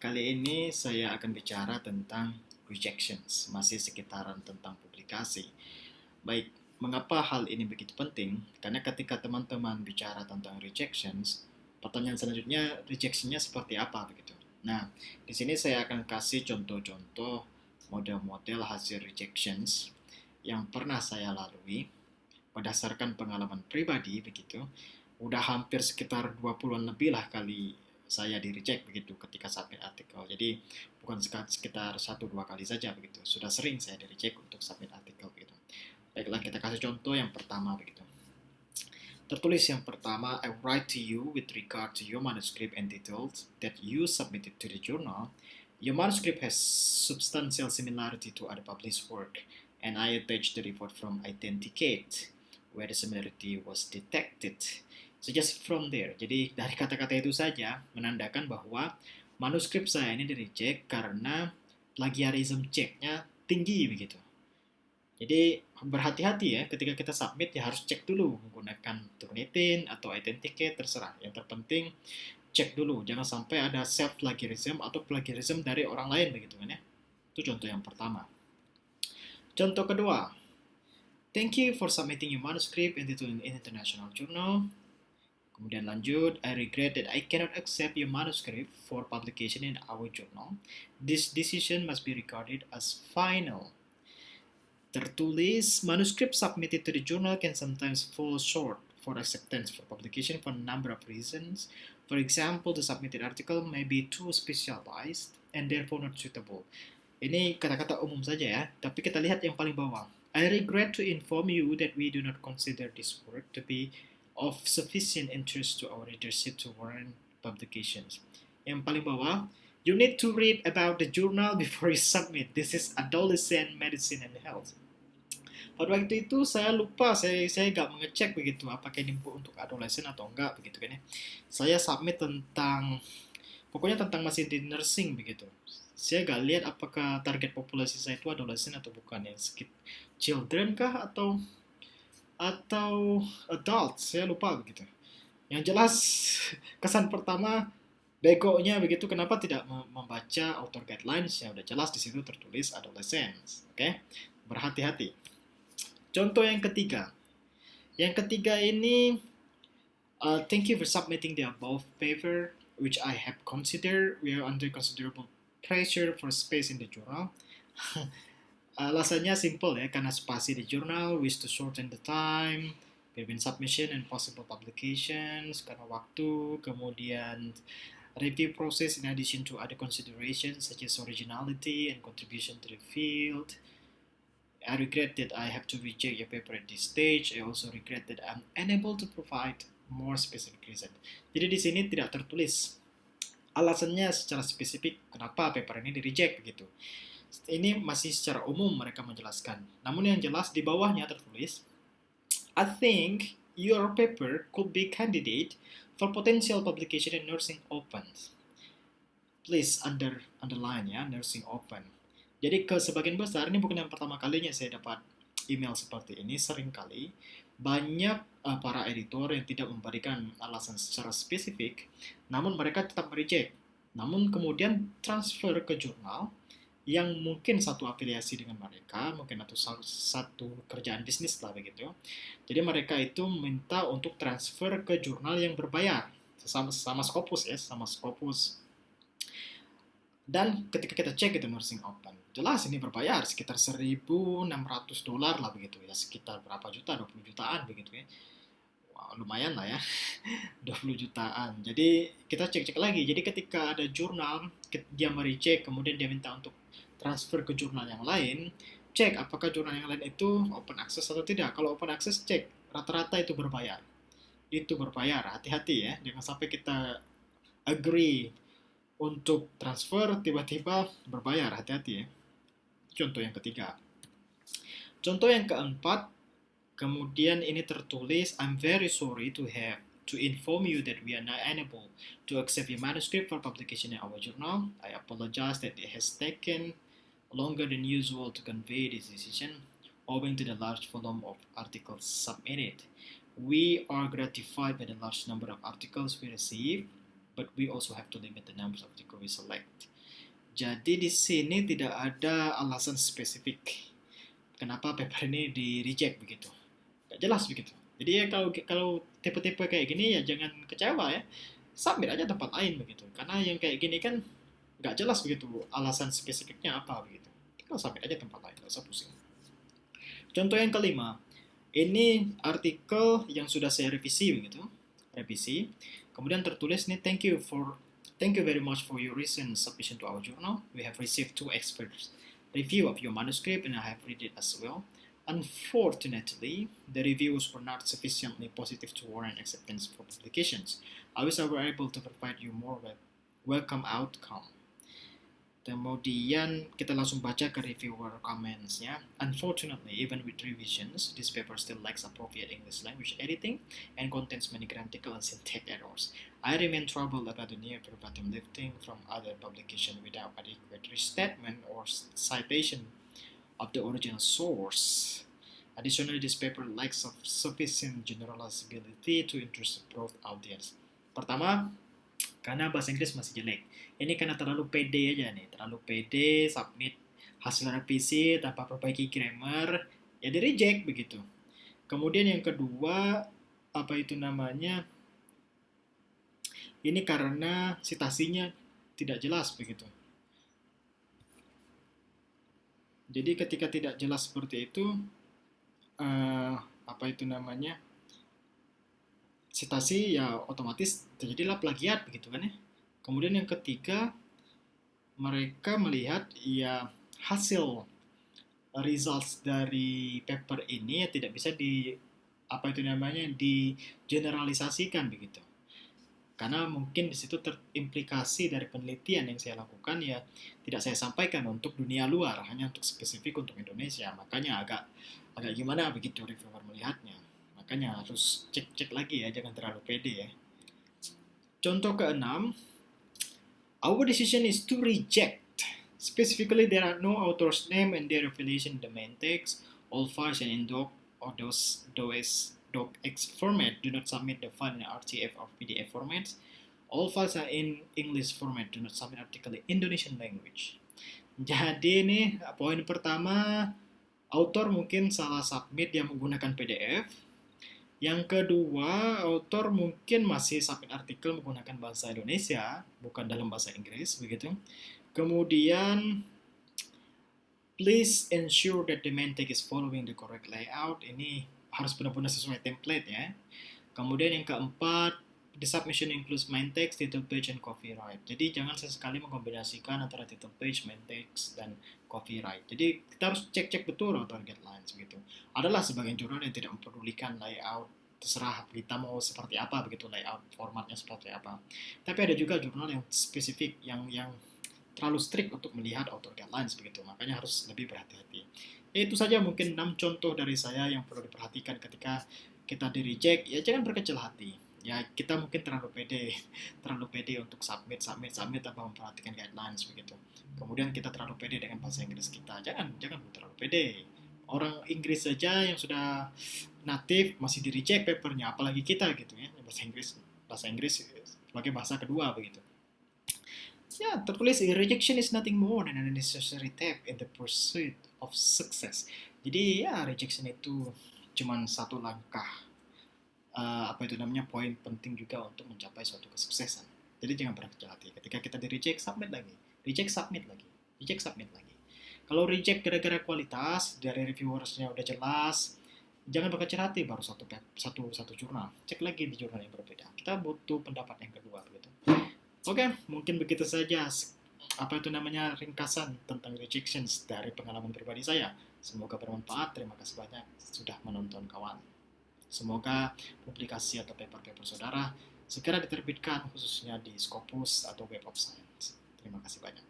Kali ini saya akan bicara tentang rejections, masih sekitaran tentang publikasi. Baik, mengapa hal ini begitu penting? Karena ketika teman-teman bicara tentang rejections, pertanyaan selanjutnya, rejectionnya seperti apa begitu? Nah, di sini saya akan kasih contoh-contoh model-model hasil rejections yang pernah saya lalui berdasarkan pengalaman pribadi begitu. Udah hampir sekitar 20-an lebih lah kali saya di reject begitu ketika submit artikel. Jadi bukan sekitar 1-2 kali saja begitu. Sudah sering saya di reject untuk submit artikel begitu. Baiklah, kita kasih contoh yang pertama begitu. Tertulis yang pertama, I write to you with regard to your manuscript and details that you submitted to the journal. Your manuscript has substantial similarity to other published work, and I attach the report from Authenticate, where the similarity was detected. So just from there, jadi dari kata-kata itu saja menandakan bahwa manuskrip saya ini di reject karena plagiarism check-nya tinggi begitu. Jadi berhati-hati ya ketika kita submit ya harus cek dulu menggunakan Turnitin atau Authenticate terserah. Yang terpenting cek dulu, jangan sampai ada self plagiarism atau plagiarism dari orang lain begitu kan ya. Itu contoh yang pertama. Contoh kedua, thank you for submitting your manuscript into an international journal. Kemudian lanjut, I regret that I cannot accept your manuscript for publication in our journal. This decision must be regarded as final. Tertulis, manuscript submitted to the journal can sometimes fall short for acceptance for publication for a number of reasons. For example, the submitted article may be too specialized and therefore not suitable. Ini kata-kata umum saja ya, tapi kita lihat yang paling bawah. I regret to inform you that we do not consider this work to be of sufficient interest to our readership to warrant publications. Yang paling bawah, you need to read about the journal before you submit. This is adolescent medicine and health. Pada waktu itu saya lupa, saya nggak mengecek begitu apakah ini untuk adolescent atau enggak begitu kan ya. Saya submit pokoknya tentang masih di nursing begitu. Saya nggak lihat apakah target populasi saya itu adolescent atau bukan ya, children kah atau adult, saya lupa begitu. Yang jelas kesan pertama begonya begitu, kenapa tidak membaca author guidelines yang udah jelas di situ tertulis adolescents, oke? Berhati-hati. Contoh yang ketiga. Yang ketiga ini, thank you for submitting the above paper, which I have considered. We are under considerable pressure for space in the journal. Alasannya simple ya, karena spasi di jurnal, wish to shorten the time between submission and possible publications, karena waktu, kemudian review process in addition to other considerations such as originality and contribution to the field. I regret that I have to reject your paper at this stage. I also regret that I'm unable to provide more specific reason. Jadi di sini tidak tertulis alasannya secara spesifik kenapa paper ini di-reject begitu. Ini masih secara umum mereka menjelaskan. Namun yang jelas di bawahnya tertulis, I think your paper could be candidate for potential publication in Nursing Open. Please underline ya, Nursing Open. Jadi ke sebagian besar, ini bukan yang pertama kalinya saya dapat email seperti ini, seringkali banyak para editor yang tidak memberikan alasan secara spesifik, namun mereka tetap mereject. Namun kemudian transfer ke jurnal yang mungkin satu afiliasi dengan mereka, mungkin atau satu kerjaan bisnis lah begitu. Jadi mereka itu minta untuk transfer ke jurnal yang berbayar, sama Scopus ya, sama Scopus. Dan ketika kita cek itu Nursing Open, jelas ini berbayar sekitar $1.600 lah begitu ya, sekitar berapa juta, 20 jutaan begitu ya. Wow, lumayan lah ya, 20 jutaan. Jadi kita cek-cek lagi. Jadi ketika ada jurnal, dia mereject, kemudian dia minta untuk transfer ke jurnal yang lain, cek apakah jurnal yang lain itu open access atau tidak. Kalau open access, cek rata-rata itu berbayar. Itu berbayar, hati-hati ya. Jangan sampai kita agree untuk transfer tiba-tiba berbayar, hati-hati ya. Contoh yang ketiga. Contoh yang keempat, kemudian ini tertulis, I'm very sorry to have to inform you that we are not unable to accept your manuscript for publication in our journal. I apologize that it has taken longer than usual to convey this decision, owing to the large volume of articles submitted. We are gratified by the large number of articles we receive, but we also have to limit the number of articles we select. Jadi di sini tidak ada alasan spesifik kenapa paper ini di reject begitu. Gak jelas begitu. Jadi ya kalau kalau tipe-tipe kayak gini ya jangan kecewa ya. Submit aja tempat lain begitu. Karena yang kayak gini kan nggak jelas begitu alasan spesifiknya apa begitu. Kalau submit aja tempat lain, nggak usah pusing. Contoh yang kelima, ini artikel yang sudah saya revisi begitu, revisi. Kemudian tertulis nih, thank you very much for your recent submission to our journal. We have received two experts review of your manuscript and I have read it as well. Unfortunately, the reviews were not sufficiently positive to warrant acceptance for publications. I wish I were able to provide you more welcome outcome. Kemudian kita langsung baca ke reviewer comments-nya. Unfortunately, even with revisions, this paper still lacks appropriate English language editing and contains many grammatical and syntactic errors. I remain troubled about the near verbatim lifting from other publications without adequate restatement or citation of the original source. Additionally, this paper lacks of sufficient generalizability to interest a broad audience. Pertama, karena bahasa Inggris masih jelek. Ini karena terlalu pede aja nih, terlalu pede submit hasil revisi tanpa perbaiki grammar, ya di reject begitu. Kemudian yang kedua, apa itu namanya? Ini karena citasinya tidak jelas begitu. Jadi ketika tidak jelas seperti itu, apa itu namanya? Citasi ya otomatis terjadilah plagiat begitu kan ya. Kemudian yang ketiga, mereka melihat ya hasil results dari paper ini ya tidak bisa di apa itu namanya di generalisasikan begitu. Karena mungkin di situ terimplikasi dari penelitian yang saya lakukan ya tidak saya sampaikan untuk dunia luar, hanya untuk spesifik untuk Indonesia. Makanya agak gimana begitu reviewer melihatnya. Makanya harus cek-cek lagi ya, jangan terlalu pede ya. Contoh keenam, our decision is to reject. Specifically, there are no author's name and their affiliation in the main text. All files and in doc or those docx format do not submit the file in RTF or PDF formats. All files are in English format. Do not submit article in Indonesian language. Jadi nih poin pertama, author mungkin salah submit yang menggunakan PDF. Yang kedua, author mungkin masih submit artikel menggunakan bahasa Indonesia, bukan dalam bahasa Inggris, begitu. Kemudian, please ensure that the main text is following the correct layout. Ini harus benar-benar sesuai template ya. Kemudian yang keempat, the submission includes main text, title page, and copyright. Jadi jangan sesekali mengkombinasikan antara title page, main text, dan copyright. Jadi kita harus cek-cek betul author guidelines begitu. Adalah sebagian jurnal yang tidak mempedulikan layout, terserah kita mau seperti apa begitu layout, formatnya seperti apa. Tapi ada juga jurnal yang spesifik yang terlalu strict untuk melihat author guidelines begitu. Makanya harus lebih berhati-hati. Itu saja mungkin 6 contoh dari saya yang perlu diperhatikan ketika kita di reject. Ya jangan berkecil hati. Ya kita mungkin terlalu pede untuk submit tanpa memperhatikan guidelines begitu. Kemudian kita terlalu pede dengan bahasa Inggris kita. Jangan terlalu pede. Orang Inggris saja yang sudah native masih di reject papernya, apalagi kita gitu ya. Bahasa Inggris sebagai bahasa kedua begitu. Ya, tertulis rejection is nothing more than a necessary step in the pursuit of success. Jadi ya rejection itu cuma satu langkah poin penting juga untuk mencapai suatu kesuksesan. Jadi jangan pernah kecil hati. Ketika kita di reject, submit lagi. Reject, submit lagi. Reject, submit lagi. Kalau reject gara-gara kualitas dari reviewersnya udah jelas, jangan berkecil hati baru satu jurnal. Cek lagi di jurnal yang berbeda. Kita butuh pendapat yang kedua begitu. Oke, mungkin begitu saja ringkasan tentang rejections dari pengalaman pribadi saya. Semoga bermanfaat. Terima kasih banyak sudah menonton kawan. Semoga publikasi atau paper-paper saudara segera diterbitkan khususnya di Scopus atau Web of Science. Terima kasih banyak.